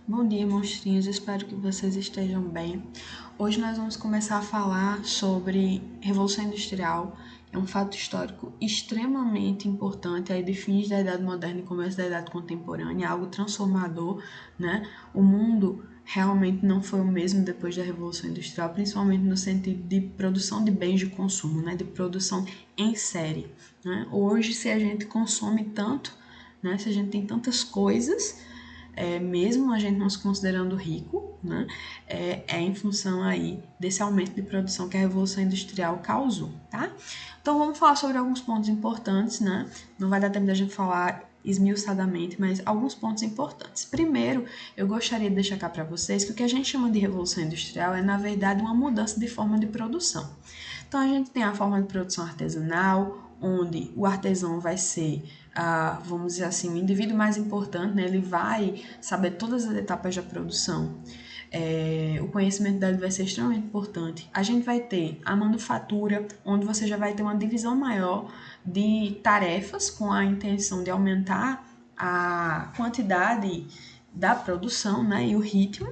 Bom dia, monstrinhos, espero que vocês estejam bem. Hoje nós vamos começar a falar sobre Revolução Industrial. É um fato histórico extremamente importante, aí de fins da Idade Moderna e começo da Idade Contemporânea, algo transformador, né? O mundo realmente não foi o mesmo depois da Revolução Industrial, principalmente no sentido de produção de bens de consumo, né? De produção em série, né? Hoje, se a gente consome tanto, né? Se a gente tem tantas coisas, mesmo a gente não se considerando rico, né, em função aí desse aumento de produção que a Revolução Industrial causou, tá? Então vamos falar sobre alguns pontos importantes, né? Não vai dar tempo da gente falar esmiuçadamente, mas alguns pontos importantes. Primeiro, eu gostaria de deixar cá para vocês que o que a gente chama de Revolução Industrial é, na verdade, uma mudança de forma de produção. Então a gente tem a forma de produção artesanal, onde o artesão vai ser, vamos dizer assim, o indivíduo mais importante, né? Ele vai saber todas as etapas da produção. O conhecimento dele vai ser extremamente importante. A gente vai ter a manufatura, onde você já vai ter uma divisão maior de tarefas com a intenção de aumentar a quantidade da produção, né, e o ritmo.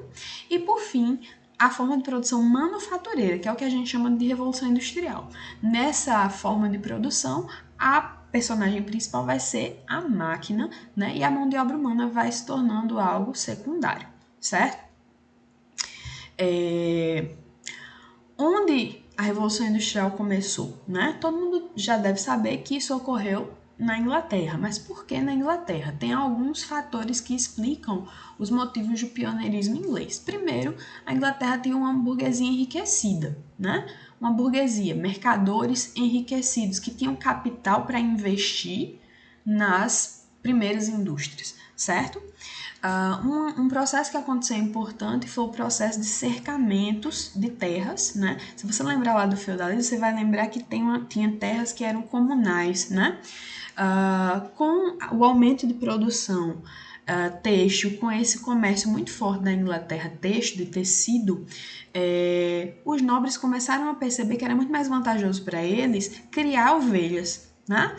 E por fim, a forma de produção manufatureira, que é o que a gente chama de revolução industrial. Nessa forma de produção, a personagem principal vai ser a máquina, né? E a mão de obra humana vai se tornando algo secundário, certo? Onde a Revolução Industrial começou, né? Todo mundo já deve saber que isso ocorreu na Inglaterra, mas por que na Inglaterra? Tem alguns fatores que explicam os motivos do pioneirismo inglês. Primeiro, a Inglaterra tem uma burguesia enriquecida, né? Uma burguesia, mercadores enriquecidos que tinham capital para investir nas primeiras indústrias, certo? Um processo que aconteceu importante foi o processo de cercamentos de terras, né? Se você lembrar lá do feudalismo, você vai lembrar que tinha terras que eram comunais, né? Com o aumento de produção têxtil, com esse comércio muito forte da Inglaterra, têxtil, de tecido, os nobres começaram a perceber que era muito mais vantajoso para eles criar ovelhas, né?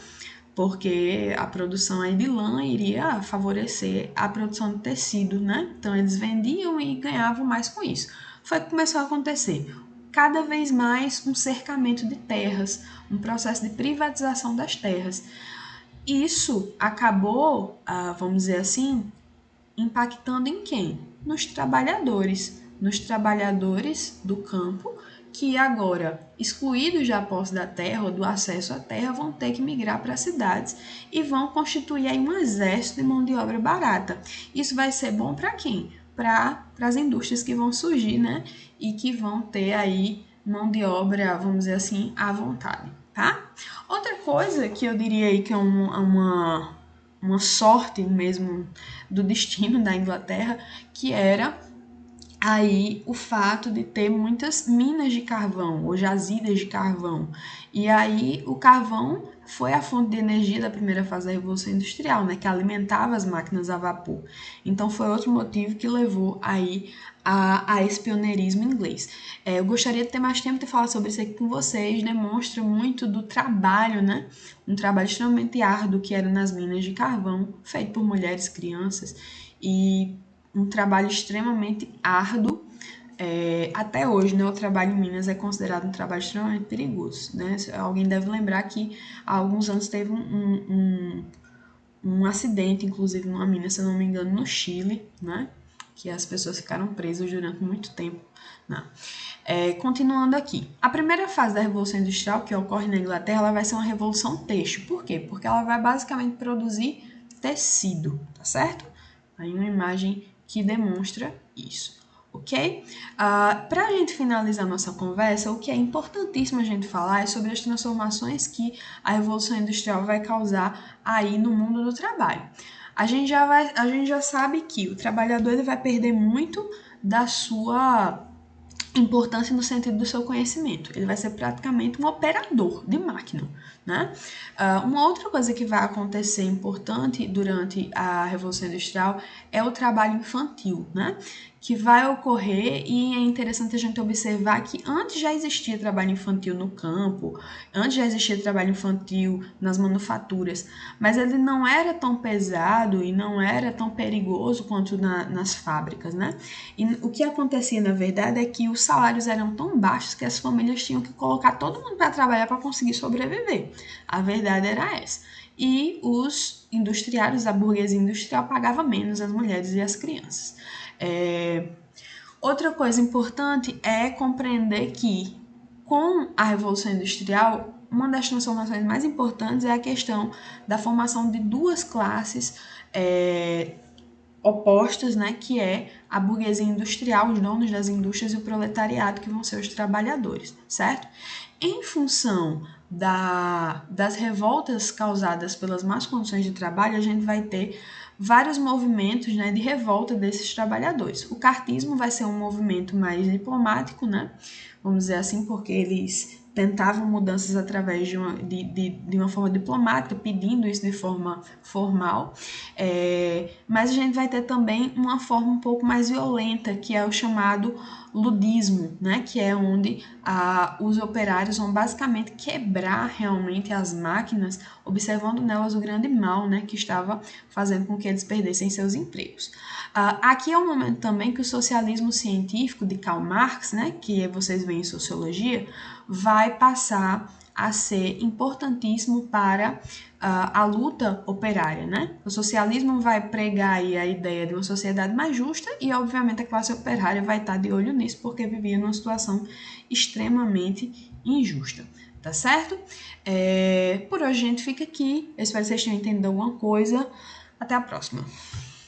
Porque a produção aí de lã iria favorecer a produção de tecido, né? Então eles vendiam e ganhavam mais com isso. Foi que começou a acontecer cada vez mais um cercamento de terras, um processo de privatização das terras. Isso acabou, vamos dizer assim, impactando em quem? Nos trabalhadores do campo que agora, excluídos da posse da terra ou do acesso à terra, vão ter que migrar para as cidades e vão constituir aí um exército de mão de obra barata. Isso vai ser bom para quem? Para as indústrias que vão surgir, né? E que vão ter aí mão de obra, vamos dizer assim, à vontade, tá? Outra coisa que eu diria aí que é uma sorte mesmo do destino da Inglaterra, que era aí o fato de ter muitas minas de carvão ou jazidas de carvão. E aí o carvão foi a fonte de energia da primeira fase da Revolução Industrial, né, que alimentava as máquinas a vapor. Então foi outro motivo que levou aí a esse pioneirismo inglês. Eu gostaria de ter mais tempo de falar sobre isso aqui com vocês, demonstra muito do trabalho, né, um trabalho extremamente árduo que era nas minas de carvão, feito por mulheres, crianças, e um trabalho extremamente árduo. Até hoje, né, o trabalho em Minas é considerado um trabalho extremamente perigoso, né? Alguém deve lembrar que há alguns anos teve um acidente, inclusive numa mina, se eu não me engano, no Chile, né? Que as pessoas ficaram presas durante muito tempo. Né? Continuando aqui, a primeira fase da Revolução Industrial que ocorre na Inglaterra, ela vai ser uma revolução têxtil. Por quê? Porque ela vai basicamente produzir tecido, tá certo? Aí uma imagem que demonstra isso, ok? Para a gente finalizar nossa conversa, o que é importantíssimo a gente falar é sobre as transformações que a Revolução Industrial vai causar aí no mundo do trabalho. A gente já sabe que o trabalhador ele vai perder muito da sua importância no sentido do seu conhecimento. Ele vai ser praticamente um operador de máquina, né? Uma outra coisa que vai acontecer importante durante a Revolução Industrial é o trabalho infantil, né? que vai ocorrer, e é interessante a gente observar que antes já existia trabalho infantil no campo, antes já existia trabalho infantil nas manufaturas, mas ele não era tão pesado e não era tão perigoso quanto nas fábricas, né? E o que acontecia, na verdade, é que os salários eram tão baixos que as famílias tinham que colocar todo mundo para trabalhar para conseguir sobreviver. A verdade era essa. E os industriários, a burguesia industrial, pagava menos as mulheres e as crianças. Outra coisa importante é compreender que, com a Revolução Industrial, uma das transformações mais importantes é a questão da formação de duas classes opostas, né, que é a burguesia industrial, os donos das indústrias, e o proletariado, que vão ser os trabalhadores, certo? Em função das revoltas causadas pelas más condições de trabalho, a gente vai ter vários movimentos, né, de revolta desses trabalhadores. O cartismo vai ser um movimento mais diplomático, né, vamos dizer assim, porque eles tentavam mudanças através de uma forma diplomática, pedindo isso de forma formal, mas a gente vai ter também uma forma um pouco mais violenta, que é o chamado ludismo, né? Que é onde os operários vão basicamente quebrar realmente as máquinas, observando nelas o grande mal, né? Que estava fazendo com que eles perdessem seus empregos. Aqui é um momento também que o socialismo científico de Karl Marx, né? Que vocês veem em sociologia, vai passar a ser importantíssimo para a luta operária, né? O socialismo vai pregar aí a ideia de uma sociedade mais justa e, obviamente, a classe operária vai estar de olho nisso porque vivia numa situação extremamente injusta, tá certo? Por hoje a gente fica aqui. Eu espero que vocês tenham entendido alguma coisa. Até a próxima.